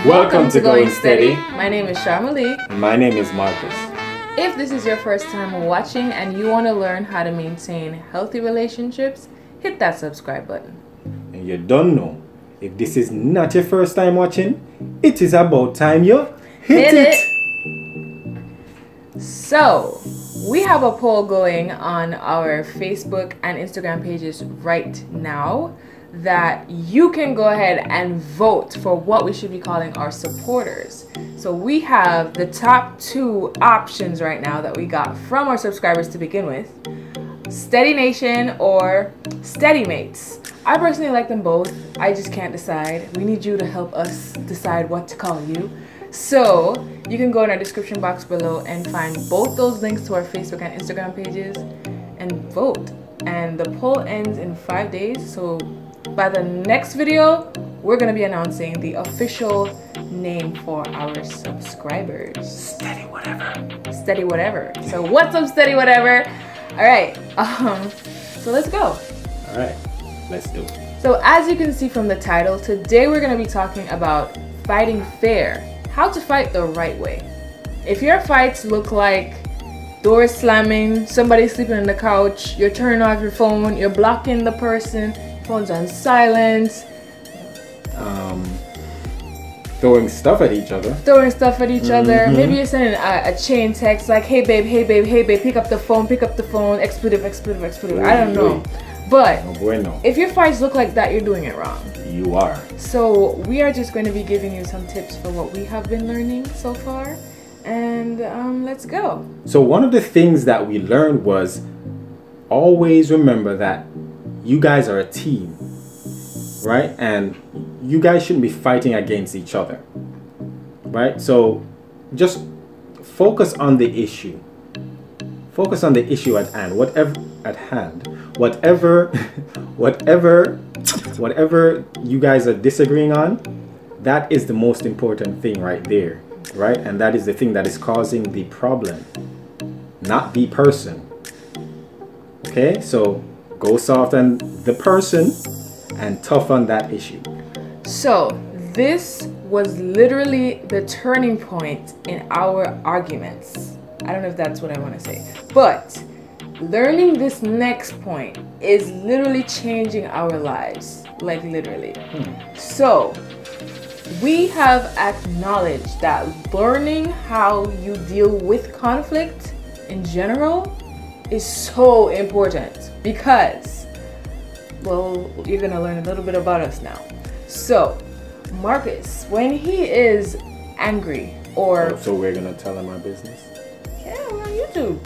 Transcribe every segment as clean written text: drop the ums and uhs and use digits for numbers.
Welcome to Going Steady. My name is Sharmali. And my name is Marcus. If this is your first time watching and you want to learn how to maintain healthy relationships, hit that subscribe button. And you don't know, if this is not your first time watching, it is about time you hit it. So, we have a poll going on our Facebook and Instagram pages right now that you can go ahead and vote for what we should be calling our supporters. So we have the top 2 options right now that we got from our subscribers to begin with: Steady Nation or Steady Mates. I personally like them both. I just can't decide. We need you to help us decide what to call you. So you can go in our description box below and find both those links to our Facebook and Instagram pages and vote. And the poll ends in 5 days, so by the next video, we're going to be announcing the official name for our subscribers. Steady whatever. Steady whatever. So what's up, Steady whatever? All right. So let's go. All right. Let's do it. So as you can see from the title, today we're going to be talking about fighting fair. How to fight the right way. If your fights look like doors slamming, somebody sleeping on the couch, you're turning off your phone, you're blocking the person, phone's on silent, throwing stuff at each other. Maybe you're sending a chain text like, hey babe, pick up the phone, expletive, I don't know. But if your fights look like that, you're doing it wrong. You are. So we are just going to be giving you some tips for what we have been learning so far, and let's go. So one of the things that we learned was always remember that you guys are a team, right? And you guys shouldn't be fighting against each other, right? So just focus on the issue. Focus on the issue at hand. Whatever you guys are disagreeing on, that is the most important thing right there, right? And that is the thing that is causing the problem, not the person. Okay, so go soft on the person and tough on that issue. So this was literally the turning point in our arguments. I don't know if that's what I want to say, but learning this next point is literally changing our lives, like literally. So we have acknowledged that learning how you deal with conflict in general is so important because, well, you're gonna learn a little bit about us now. So Marcus, when he is angry or... So we're gonna tell him our business? Yeah, we're on YouTube.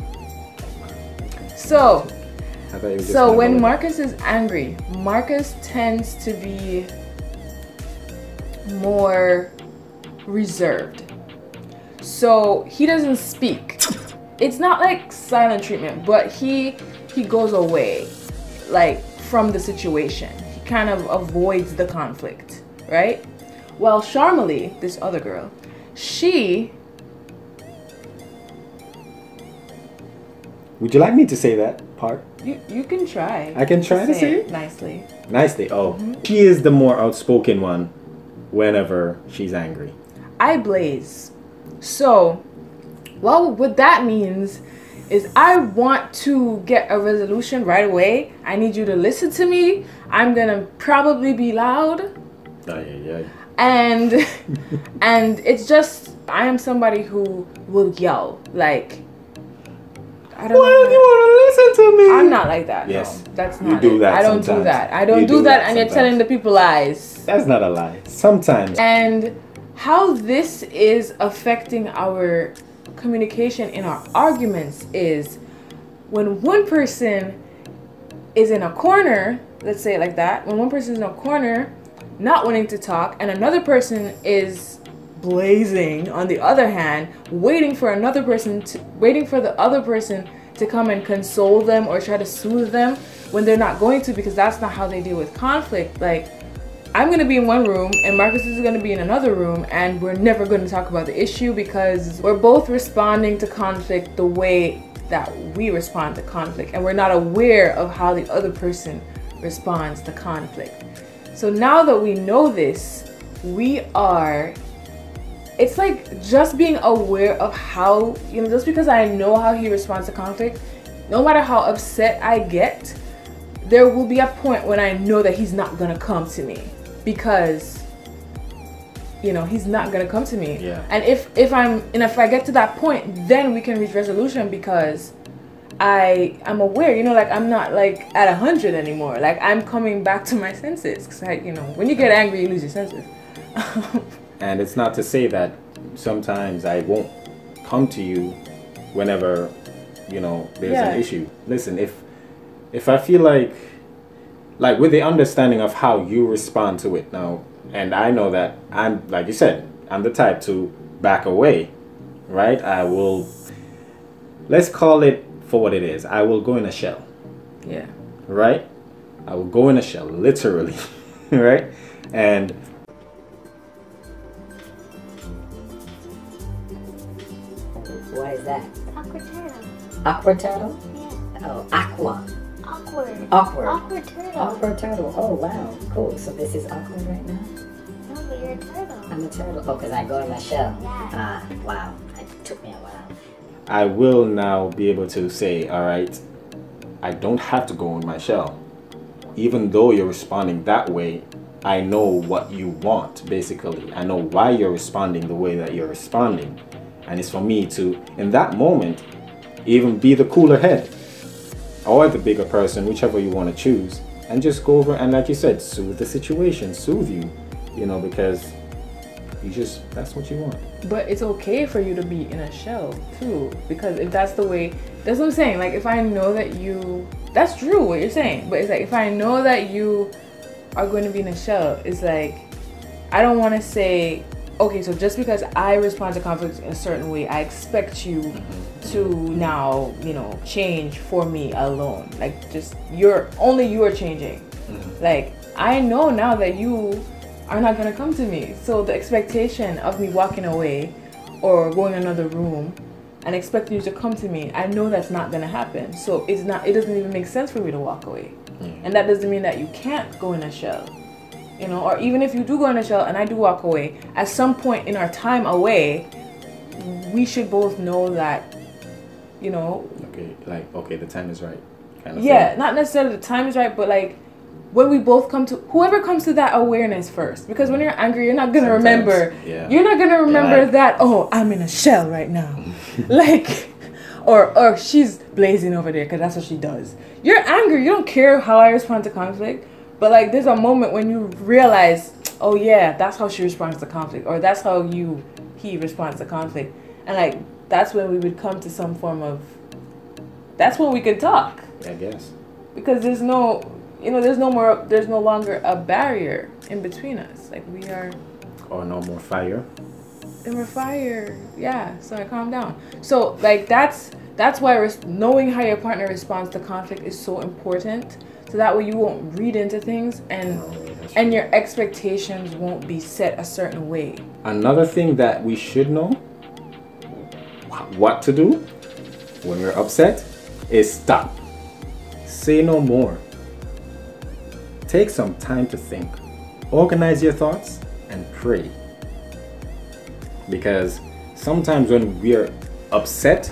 So when Marcus is angry, Marcus tends to be more reserved. So he doesn't speak. It's not like silent treatment, but he goes away, like, from the situation. He kind of avoids the conflict, right? Well, Sharmali, this other girl, she... Would you like me to say that part? You can try. I can try to say it? Nicely. Nicely, oh. She is the more outspoken one whenever she's angry. I blaze. So, well, what that means is I want to get a resolution right away. I need you to listen to me. I'm gonna probably be loud. And it's just, I am somebody who will yell, like, I don't know. Why don't you want to listen to me? I'm not like that. Yes. No, that's not you do it. that I don't sometimes. do that. I don't do that, and you're telling the people lies. That's not a lie. Sometimes. And how this is affecting our communication in our arguments is when one person is in a corner, let's say it like that, when one person is in a corner not wanting to talk and another person is blazing on the other hand, waiting for the other person to come and console them or try to soothe them when they're not going to, because that's not how they deal with conflict. Like, I'm going to be in one room and Marcus is going to be in another room, and we're never going to talk about the issue because we're both responding to conflict the way that we respond to conflict, and we're not aware of how the other person responds to conflict. So now that we know this, it's like just being aware of how, just because I know how he responds to conflict, no matter how upset I get, there will be a point when I know that he's not gonna come to me, because he's not gonna come to me. Yeah. And if I get to that point, then we can reach resolution, because I'm aware, like I'm not like at 100 anymore. Like I'm coming back to my senses, because when you get angry, you lose your senses. And it's not to say that sometimes I won't come to you whenever there's an issue. Listen, if I feel like with the understanding of how you respond to it now, and I know that I'm, like you said, I'm the type to back away, right? I will, let's call it for what it is. I will go in a shell. Yeah. Right? I will go in a shell, literally. Right? And what is that? Awkward turtle. Aqua turtle? Yeah. Oh, aqua. Awkward. Awkward. Awkward turtle. Awkward turtle. Oh, wow. Cool. So this is awkward right now? No, but you're a turtle. I'm a turtle. Oh, because I go in my shell. Yeah. Ah, wow. It took me a while. I will now be able to say, all right, I don't have to go in my shell. Even though you're responding that way, I know what you want, basically. I know why you're responding the way that you're responding. And it's for me to, in that moment, even be the cooler head or the bigger person, whichever you want to choose, and just go over and, like you said, soothe the situation, soothe you, because that's what you want. But it's okay for you to be in a shell too, because if that's the way, that's what I'm saying. Like if I know that that's true what you're saying, but it's like if I know that you are going to be in a shell, it's like I don't want to say, okay, so just because I respond to conflict in a certain way, I expect you to now, change for me alone. Like just you are changing. Like I know now that you are not gonna come to me. So the expectation of me walking away or going in another room and expecting you to come to me, I know that's not gonna happen. So it doesn't even make sense for me to walk away. And that doesn't mean that you can't go in a shell. Or even if you do go in a shell and I do walk away, at some point in our time away, we should both know that, Okay, the time is right. Kind of yeah, thing. not necessarily the time is right, but like when we both whoever comes to that awareness first, because when you're angry, you're not gonna remember. Yeah. You're not gonna remember that. Oh, I'm in a shell right now, or she's blazing over there because that's what she does. You're angry. You don't care how I respond to conflict, but like there's a moment when you realize, oh yeah, that's how she responds to conflict, or that's how he responds to conflict, and like that's when we would come to some form of. That's when we could talk. I guess. Because there's no longer a barrier in between us. Like we are. Or no more fire. And we're fire. Yeah. So I calm down. So like that's why knowing how your partner responds to conflict is so important. So that way you won't read into things and your expectations won't be set a certain way. Another thing that we should know what to do when we're upset is stop. Say no more. Take some time to think. Organize your thoughts and pray. Because sometimes when we're upset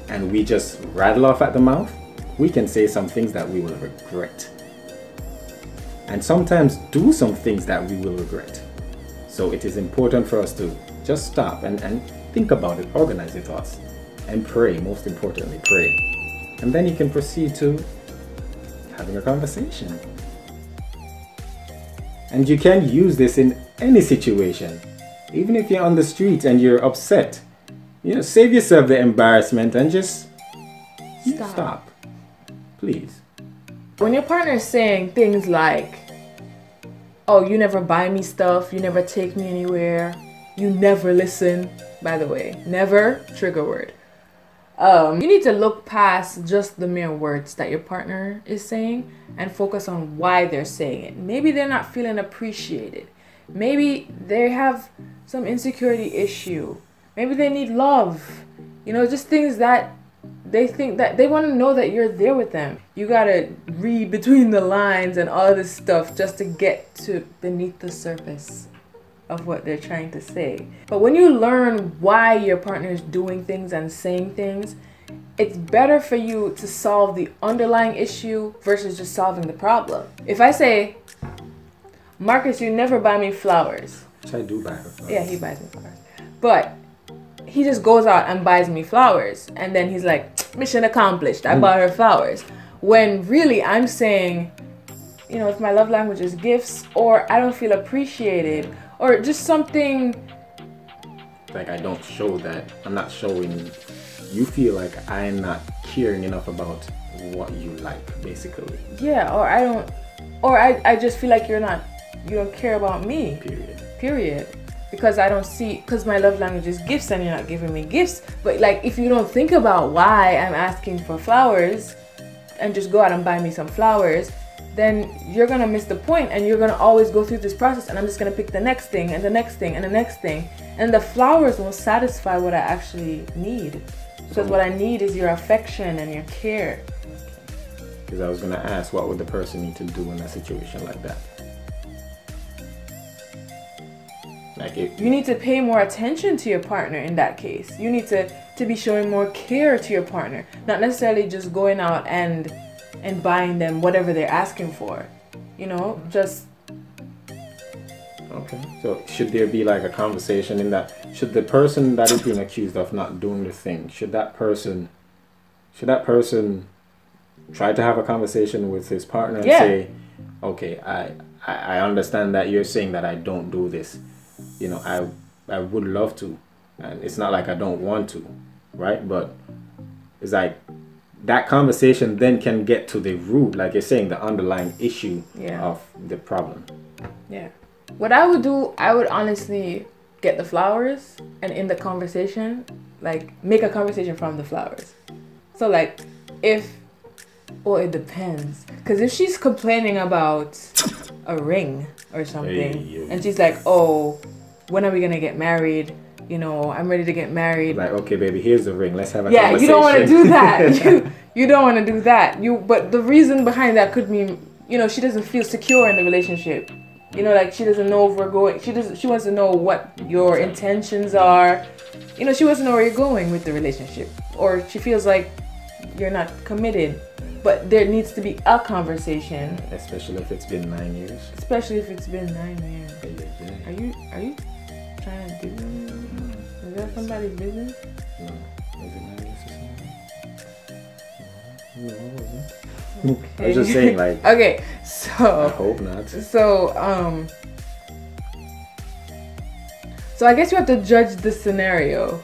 and we just rattle off at the mouth, we can say some things that we will regret. And sometimes do some things that we will regret. So it is important for us to just stop and think about it, organize your thoughts, and pray. Most importantly, pray. And then you can proceed to having a conversation. And you can use this in any situation. Even if you're on the street and you're upset, save yourself the embarrassment and just stop. Please. When your partner is saying things like, oh, you never buy me stuff, you never take me anywhere, you never listen, by the way, never, trigger word. You need to look past just the mere words that your partner is saying and focus on why they're saying it. Maybe they're not feeling appreciated. Maybe they have some insecurity issue. Maybe they need love. You know, just things that they think that they want to know that you're there with them. You gotta read between the lines and all this stuff just to get to beneath the surface of what they're trying to say. But when you learn why your partner is doing things and saying things, it's better for you to solve the underlying issue versus just solving the problem. If I say, Marcus, you never buy me flowers. Which I do buy her flowers. Yeah, he buys me flowers. But he just goes out and buys me flowers. And then he's like, mission accomplished. I bought her flowers. When really I'm saying, you know, if my love language is gifts, or I don't feel appreciated, or just something. Like I don't show that. I'm not showing. You feel like I'm not caring enough about what you like, basically. Yeah, or I don't, or I just feel like you don't care about me. Period. Because I don't see, because my love language is gifts and you're not giving me gifts. But like, if you don't think about why I'm asking for flowers and just go out and buy me some flowers, then you're gonna miss the point and you're gonna always go through this process and I'm just gonna pick the next thing and the next thing and the next thing. And the flowers won't satisfy what I actually need. Because what I need is your affection and your care. Because I was gonna ask, what would the person need to do in a situation like that? Like you need to pay more attention to your partner in that case. You need to be showing more care to your partner. Not necessarily just going out and buying them whatever they're asking for. You know, just... Okay. So should there be like a conversation in that? Should the person that is being accused of not doing the thing, should that person try to have a conversation with his partner and say, okay, I understand that you're saying that I don't do this. You know, I would love to, and it's not like I don't want to, right? But it's like that conversation then can get to the root, like you're saying, the underlying issue of the problem. Yeah. What I would do, I would honestly get the flowers and in the conversation, like make a conversation from the flowers. So like it depends. Because if she's complaining about a ring or something and she's like, oh, when are we gonna get married? You know, I'm ready to get married. Like, okay, baby, here's the ring. Let's have a conversation. You don't want to do that. you don't want to do that. But the reason behind that could mean, you know, she doesn't feel secure in the relationship. You know, like she doesn't know if we're going. She wants to know what your intentions are. You know, she wants to know where you're going with the relationship, or she feels like you're not committed. But there needs to be a conversation. Especially if it's been 9 years. Especially if it's been 9 years. Are you trying to do that? Is that somebody's business? No. Is it 9 years or something? No, it wasn't. Okay. I was just saying, like. Okay, so. I hope not. So I guess you have to judge the scenario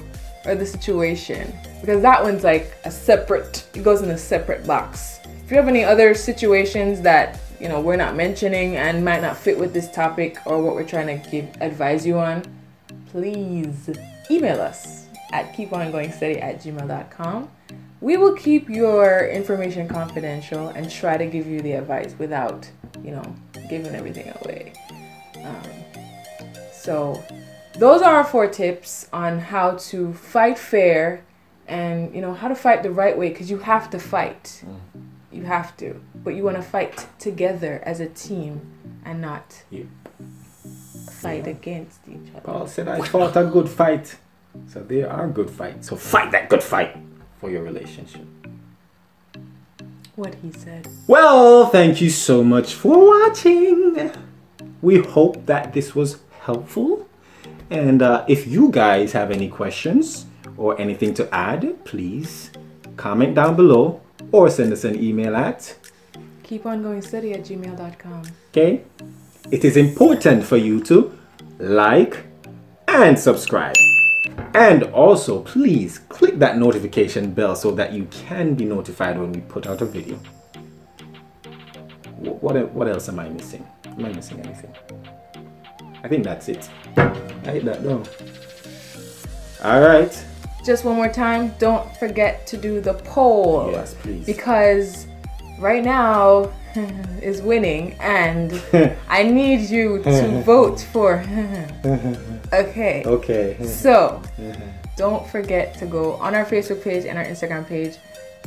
or the situation, because that one's like it goes in a separate box. If you have any other situations that, you know, we're not mentioning and might not fit with this topic or what we're trying to advise you on, please email us at keepongoingsteady@gmail.com. We will keep your information confidential and try to give you the advice without, you know, giving everything away. So those are our 4 tips on how to fight fair and, you know, how to fight the right way, because you have to fight. You have to. But you want to fight together as a team and not fight against each other. Paul said I fought a good fight. So there are good fights. So fight that good fight for your relationship. What he said. Well, thank you so much for watching. We hope that this was helpful. And if you guys have any questions or anything to add, please comment down below or send us an email at keepongoingsteady@gmail.com. Okay? It is important for you to like and subscribe. And also, please click that notification bell so that you can be notified when we put out a video. What else am I missing? Am I missing anything? I think that's it. I hit that down. Alright. just one more time, don't forget to do the poll. Yes, please. Because right now is winning and I need you to vote for. Okay. Okay. So don't forget to go on our Facebook page and our Instagram page.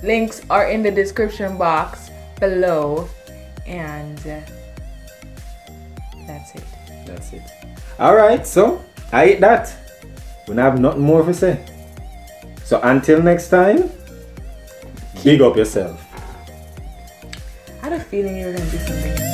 Links are in the description box below. And that's it. That's it. Alright, so I ate that. We don't have nothing more to say. So until next time, big up yourself. I had a feeling you were going to do something.